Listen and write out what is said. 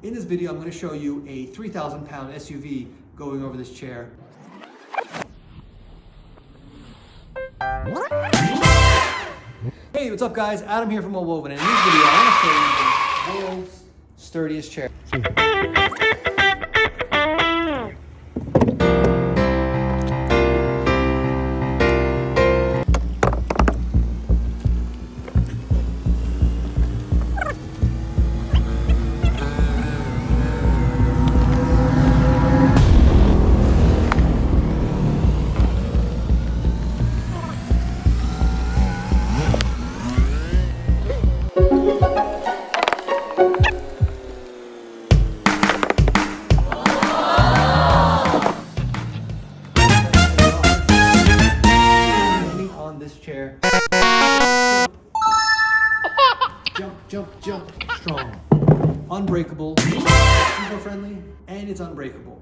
In this video, I'm going to show you a 3,000 pound SUV going over this chair. Hey, what's up guys? Adam here from Woven, and in this video I want to show you the world's sturdiest chair. This chair. Jump, strong. Unbreakable, eco-friendly, and it's unbreakable.